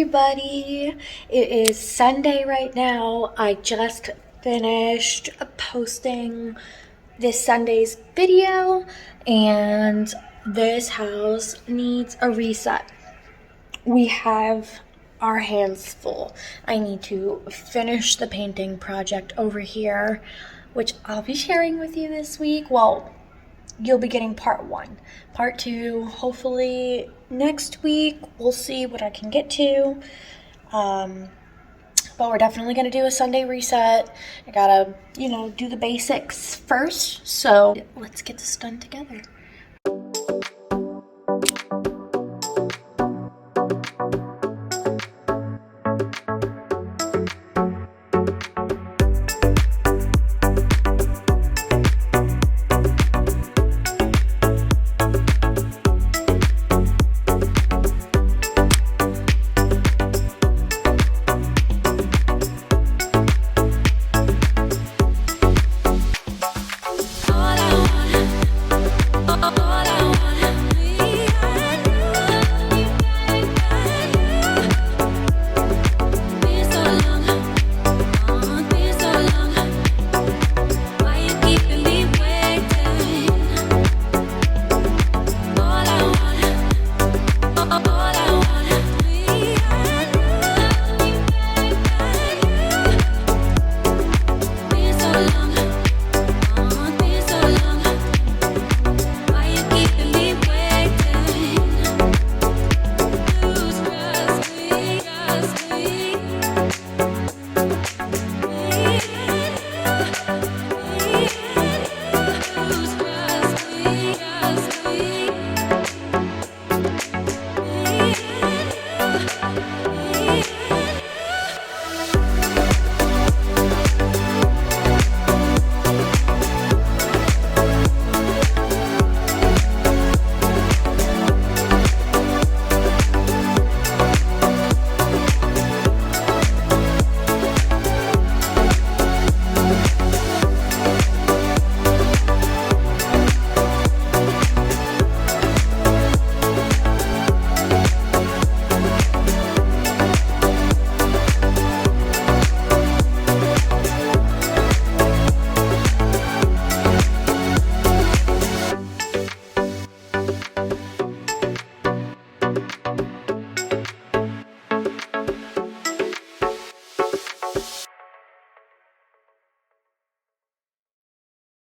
everybody. It is Sunday right now. I just finished posting this Sunday's video, and this house needs a reset. We have our hands full. I need to finish the painting project over here, which I'll be sharing with you this week. Well, you'll be getting part 1. Part 2, hopefully next week. We'll see what I can get to. But we're definitely going to do a Sunday reset. I gotta, do the basics first. So let's get this done together.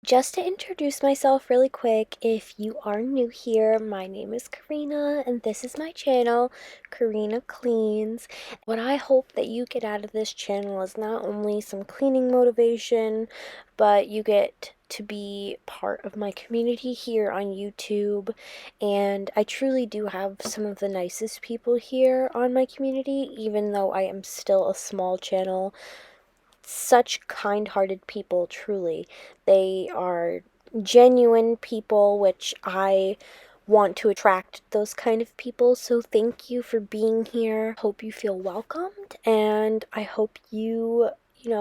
Just to introduce myself really quick, if you are new here, my name is Koreena and this is my channel, Koreenacleans. What I hope that you get out of this channel is not only some cleaning motivation, but you get to be part of my community here on YouTube. And I truly do have some of the nicest people here on my community, even though I am still a small channel. Such kind-hearted people, truly. They are genuine people, which I want to attract those kind of people. So thank you for being here. Hope you feel welcomed, and I hope you,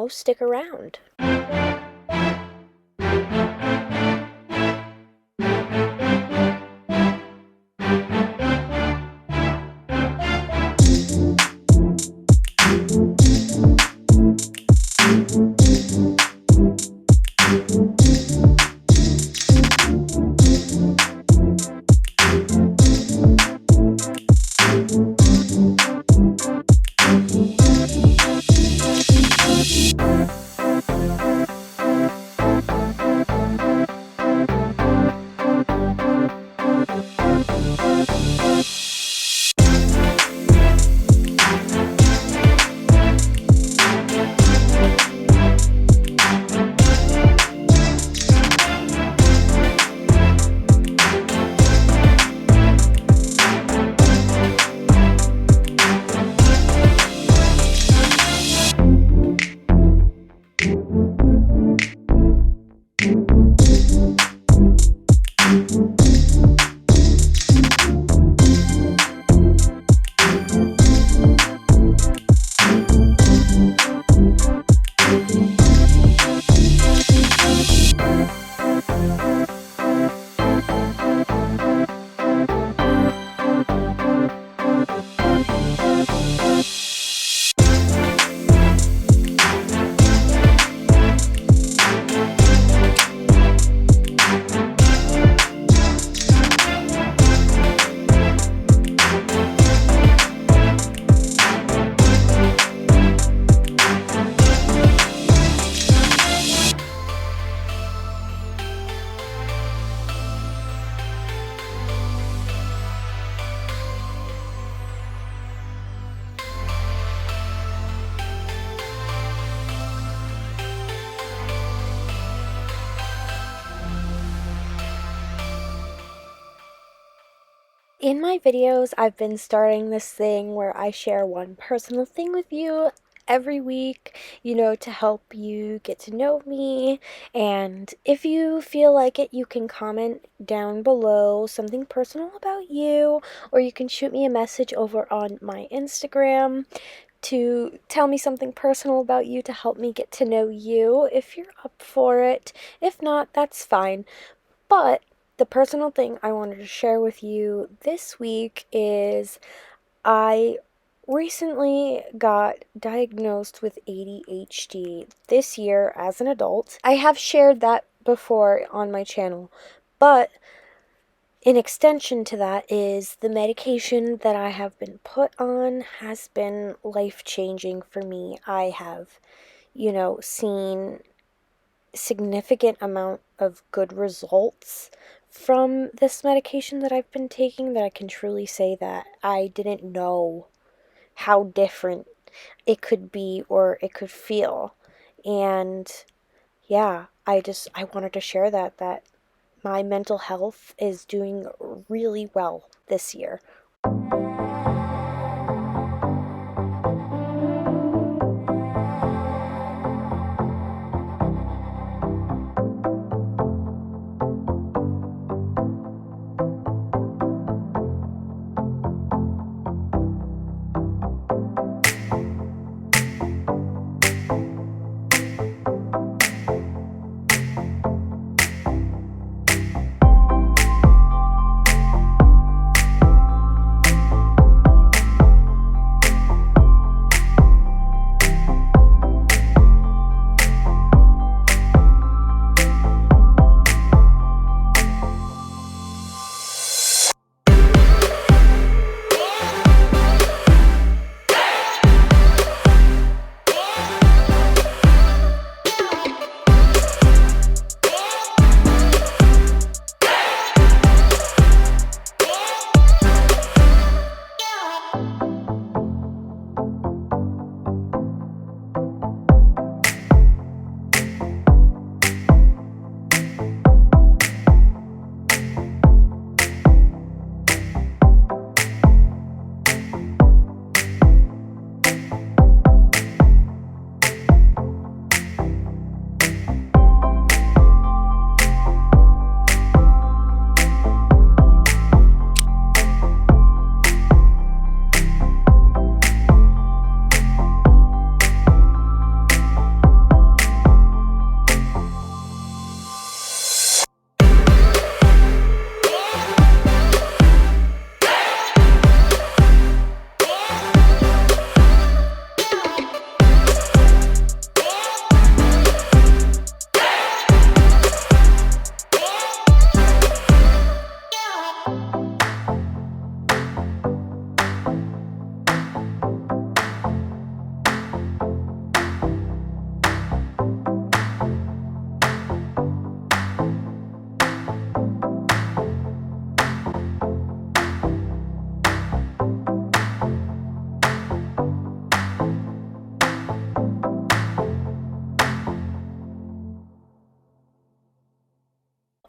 stick around. In my videos, I've been starting this thing where I share one personal thing with you every week, to help you get to know me. And if you feel like it, you can comment down below something personal about you, or you can shoot me a message over on my Instagram to tell me something personal about you to help me get to know you if you're up for it. If not, that's fine. But the personal thing I wanted to share with you this week is I recently got diagnosed with ADHD this year as an adult. I have shared that before on my channel, but an extension to that is the medication that I have been put on has been life-changing for me. I have, seen significant amount of good results from this medication that I've been taking, that I can truly say that I didn't know how different it could be or it could feel. And yeah, I wanted to share that my mental health is doing really well this year.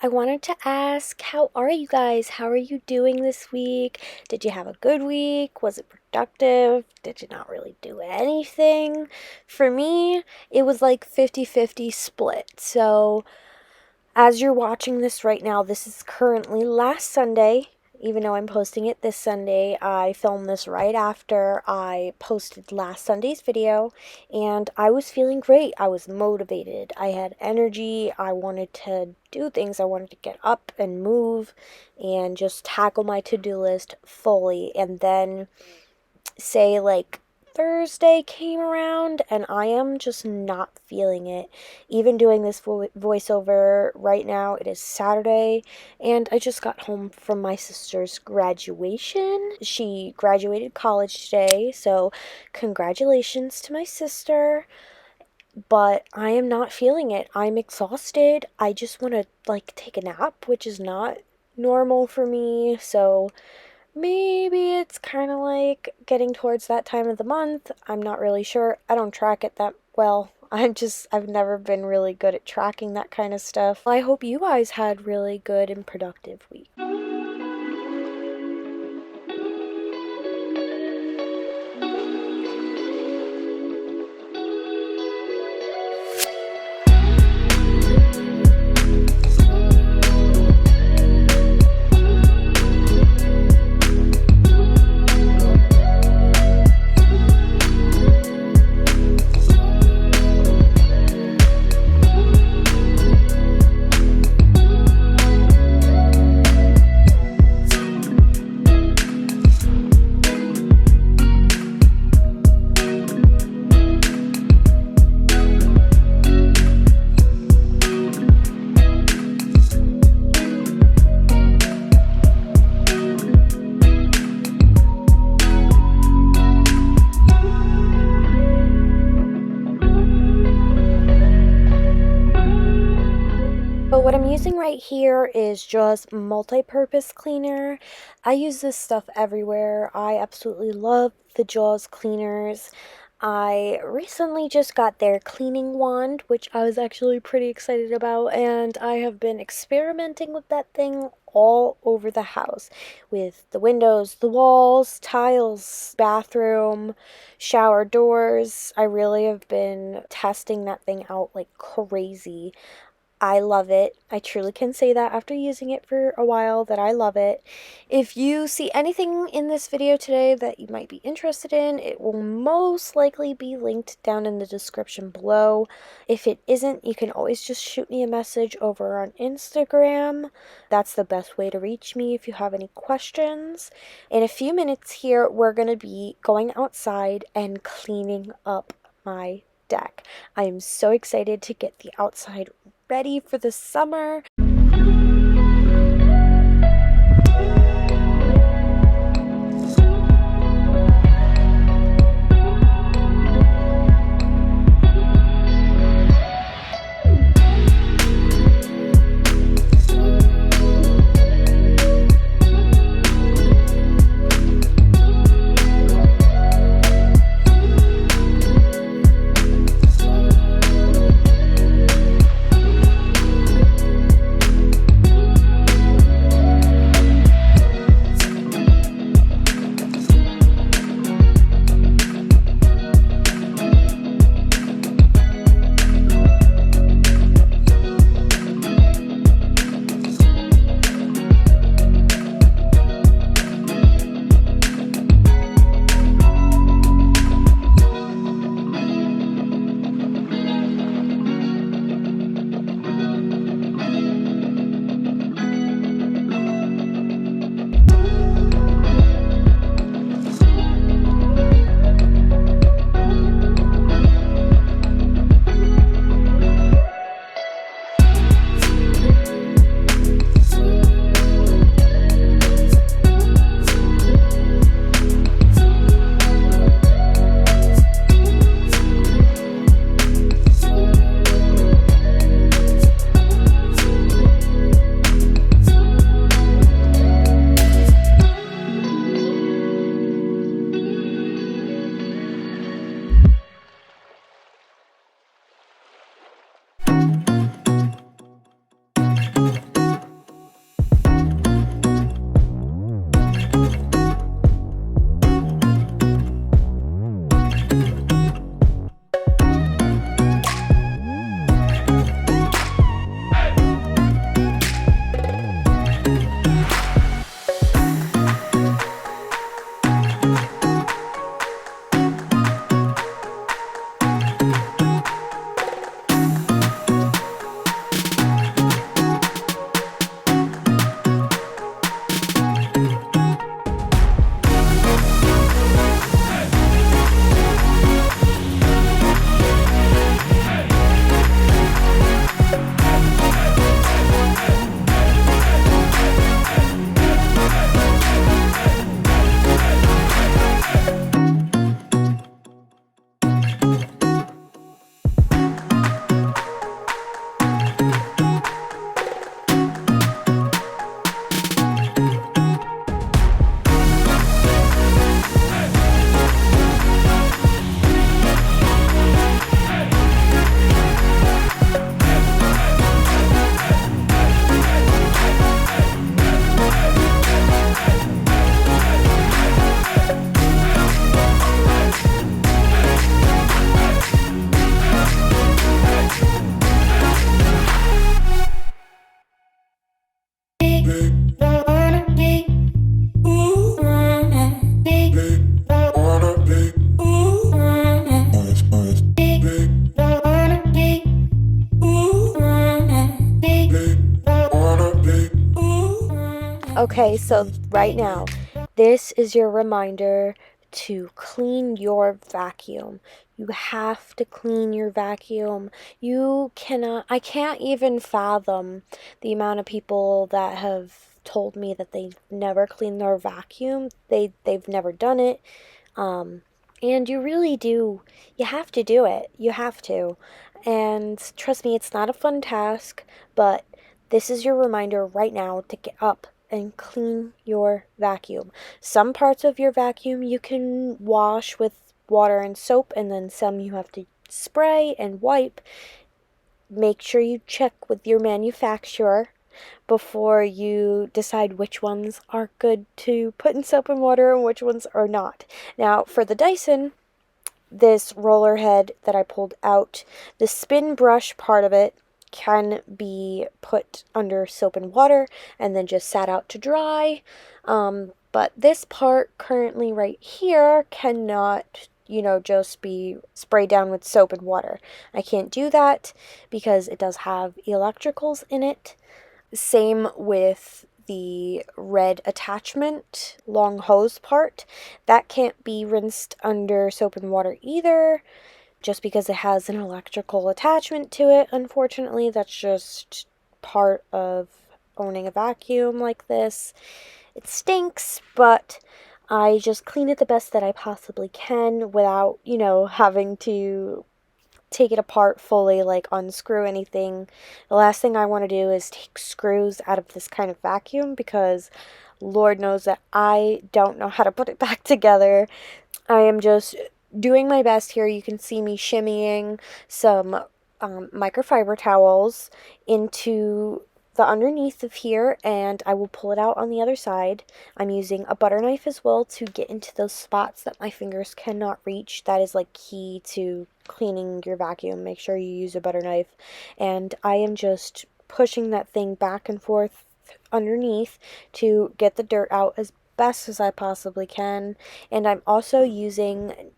I wanted to ask, how are you guys? How are you doing this week? Did you have a good week? Was it productive? Did you not really do anything? For me, it was like 50-50 split. So, as you're watching this right now, this is currently last Sunday. Even though I'm posting it this Sunday, I filmed this right after I posted last Sunday's video, and I was feeling great. I was motivated. I had energy. I wanted to do things. I wanted to get up and move and just tackle my to-do list fully. And then, say, like, Thursday came around and I am just not feeling it. Even doing this voiceover right now, it is Saturday and I just got home from my sister's graduation. She graduated college today, so congratulations to my sister. But I am not feeling it. I'm exhausted. I just want to like take a nap, which is not normal for me. So maybe it's kind of like getting towards that time of the month. I'm not really sure. I don't track it that well. I've never been really good at tracking that kind of stuff. I hope you guys had really good and productive week. right here is just multi-purpose cleaner. I use this stuff everywhere. I absolutely love the Jaws cleaners. I recently just got their cleaning wand, which I was actually pretty excited about, and I have been experimenting with that thing all over the house with the windows, the walls, tiles, bathroom, shower doors. I really have been testing that thing out like crazy. I love it. I truly can say that after using it for a while that I love it. If you see anything in this video today that you might be interested in, it will most likely be linked down in the description below. If it isn't, you can always just shoot me a message over on Instagram. That's the best way to reach me if you have any questions. In a few minutes here, we're going to be going outside and cleaning up my deck. I am so excited to get the outside ready for the summer. Okay, so right now, this is your reminder to clean your vacuum. You have to clean your vacuum. You cannot, I can't even fathom the amount of people that have told me that they've never cleaned their vacuum. They've never done it. And you really do, you have to do it. You have to. And trust me, it's not a fun task, but this is your reminder right now to get up and clean your vacuum. Some parts of your vacuum you can wash with water and soap, and then some you have to spray and wipe. Make sure you check with your manufacturer before you decide which ones are good to put in soap and water and which ones are not. Now, for the Dyson, this roller head that I pulled out, the spin brush part of it can be put under soap and water and then just sat out to dry. But this part currently right here cannot, just be sprayed down with soap and water. I can't do that because it does have electricals in it. Same with the red attachment, long hose part. That can't be rinsed under soap and water either, just because it has an electrical attachment to it. Unfortunately, that's just part of owning a vacuum like this. It stinks, but I just clean it the best that I possibly can without, having to take it apart fully, like unscrew anything. The last thing I want to do is take screws out of this kind of vacuum, because Lord knows that I don't know how to put it back together. I am just doing my best here. You can see me shimmying some microfiber towels into the underneath of here, and I will pull it out on the other side. I'm using a butter knife as well to get into those spots that my fingers cannot reach. That is like key to cleaning your vacuum. Make sure you use a butter knife. And I am just pushing that thing back and forth underneath to get the dirt out as best as I possibly can. And I'm also using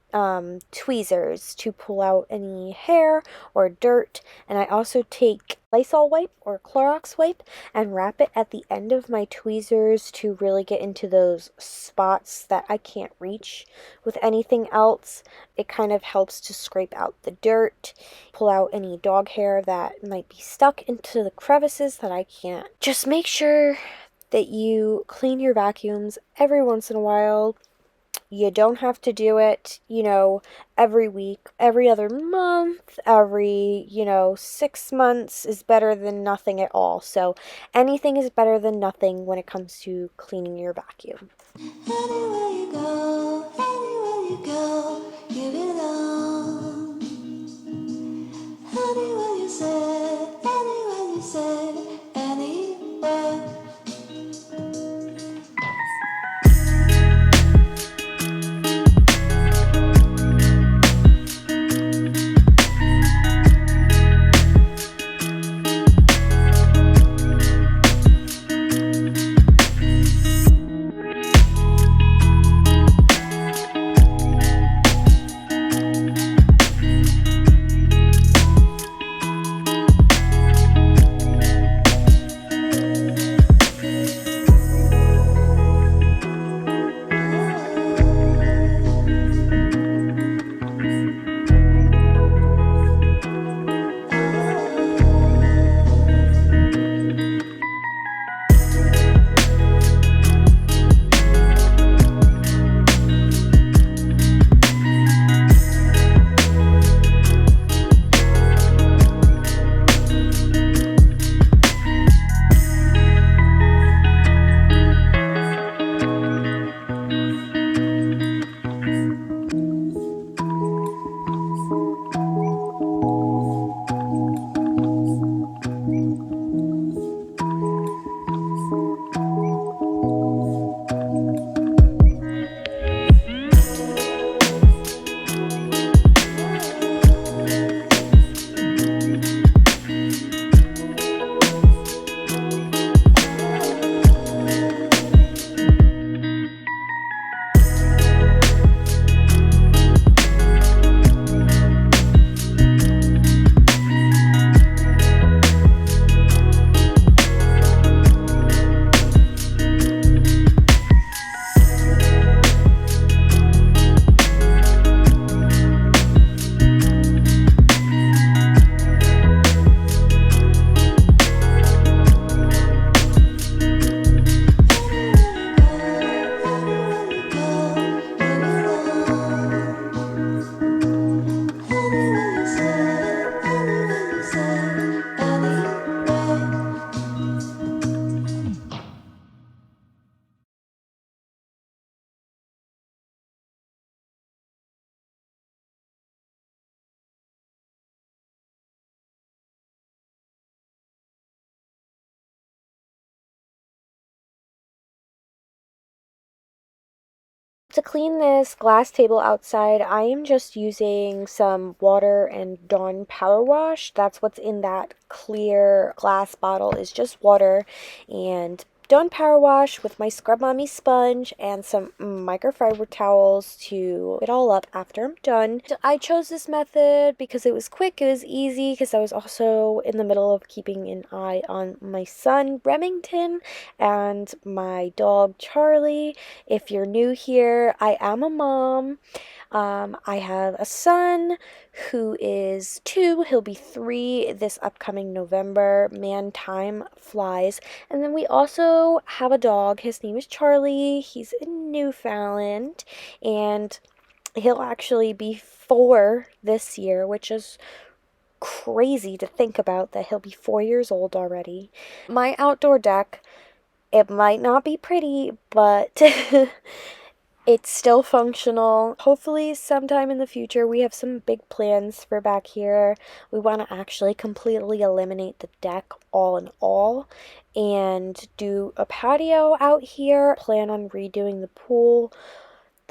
tweezers to pull out any hair or dirt. And I also take Lysol wipe or Clorox wipe and wrap it at the end of my tweezers to really get into those spots that I can't reach with anything else. It kind of helps to scrape out the dirt, pull out any dog hair that might be stuck into the crevices that I can't. Just make sure that you clean your vacuums every once in a while. You don't have to do it, every week, every other month, every, 6 months is better than nothing at all. So anything is better than nothing when it comes to cleaning your vacuum. Anywhere you go, you belong. Anywhere you say, anywhere. To clean this glass table outside, I am just using some water and Dawn power wash. That's what's in that clear glass bottle, is just water and Dawn power wash with my Scrub Mommy sponge and some microfiber towels to it all up after I'm done. I chose this method because it was quick, it was easy, because I was also in the middle of keeping an eye on my son Remington and my dog Charlie. If you're new here, I am a mom. I have a son who is 2. He'll be 3 this upcoming November. Man, time flies. And then we also have a dog. His name is Charlie. He's a Newfoundland. And he'll actually be 4 this year, which is crazy to think about, that he'll be 4 years old already. My outdoor deck, it might not be pretty, but it's still functional. Hopefully sometime in the future we have some big plans for back here. We want to actually completely eliminate the deck all in all and do a patio out here. Plan on redoing the pool,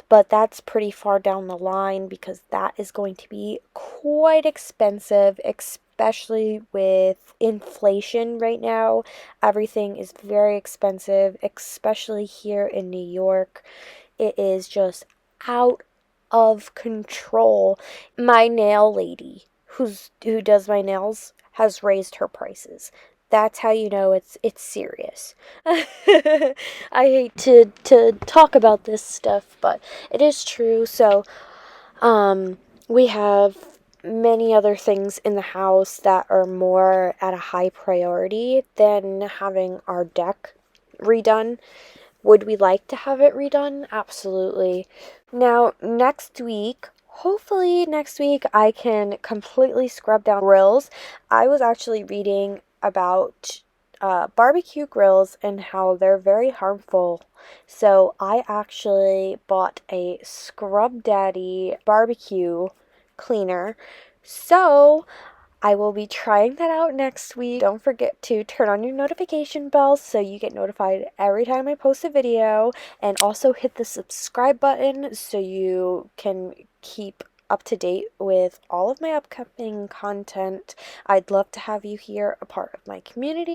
but that's pretty far down the line because that is going to be quite expensive, especially with inflation right now. Everything is very expensive, especially here in New York. It is just out of control. My nail lady, who does my nails, has raised her prices. That's how you know it's serious. I hate to talk about this stuff, but it is true. So, we have many other things in the house that are more at a high priority than having our deck redone. Would we like to have it redone? Absolutely. Now, next week, hopefully next week, I can completely scrub down grills. I was actually reading about barbecue grills and how they're very harmful. So I actually bought a Scrub Daddy barbecue cleaner. So I will be trying that out next week. Don't forget to turn on your notification bell so you get notified every time I post a video, and also hit the subscribe button so you can keep up to date with all of my upcoming content. I'd love to have you here, a part of my community.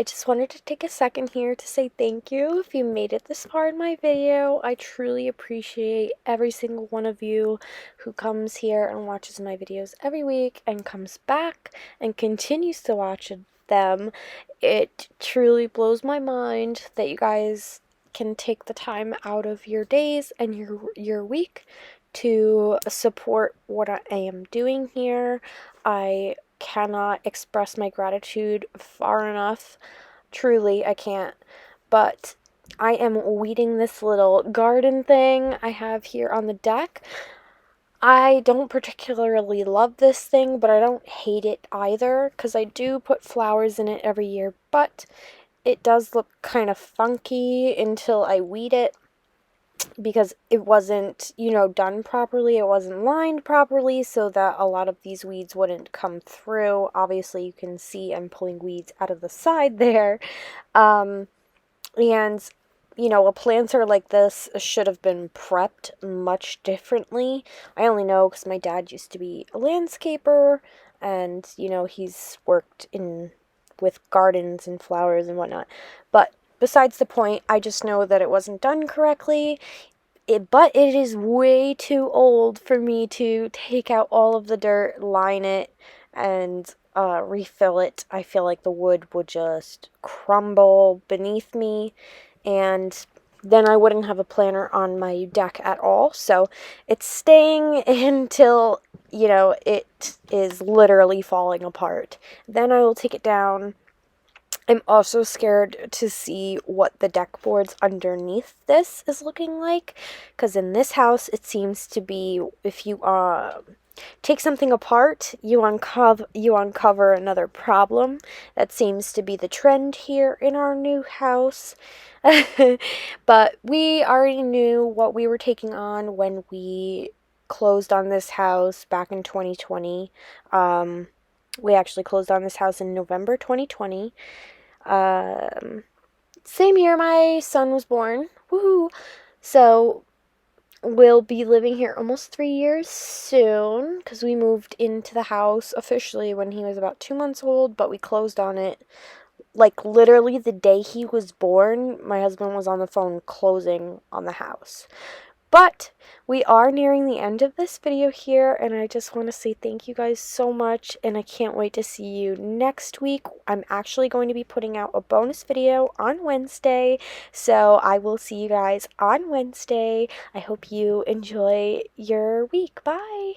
just wanted to take a second here to say thank you if you made it this far in my video. I truly appreciate every single one of you who comes here and watches my videos every week and comes back and continues to watch them. It truly blows my mind that you guys can take the time out of your days and your week to support what I am doing here. I cannot express my gratitude far enough. Truly, I can't. But I am weeding this little garden thing I have here on the deck. I don't particularly love this thing, but I don't hate it either because I do put flowers in it every year, but it does look kind of funky until I weed it because it wasn't, done properly. It wasn't lined properly so that a lot of these weeds wouldn't come through. Obviously, you can see I'm pulling weeds out of the side there. And, a planter like this should have been prepped much differently. I only know because my dad used to be a landscaper and, he's worked with gardens and flowers and whatnot. But besides the point, I just know that it wasn't done correctly. But it is way too old for me to take out all of the dirt, line it, and refill it. I feel like the wood would just crumble beneath me, and then I wouldn't have a planter on my deck at all. So it's staying until, it is literally falling apart. Then I will take it down. I'm also scared to see what the deck boards underneath this is looking like, because in this house it seems to be if you take something apart, you uncover another problem. That seems to be the trend here in our new house. But we already knew what we were taking on when we closed on this house back in 2020. We actually closed on this house in November 2020. Same year my son was born. Woohoo! So we'll be living here almost 3 years soon because we moved into the house officially when he was about 2 months old, but we closed on it like literally the day he was born. My husband was on the phone closing on the house. But we are nearing the end of this video here, and I just want to say thank you guys so much, and I can't wait to see you next week. I'm actually going to be putting out a bonus video on Wednesday, so I will see you guys on Wednesday. I hope you enjoy your week. Bye!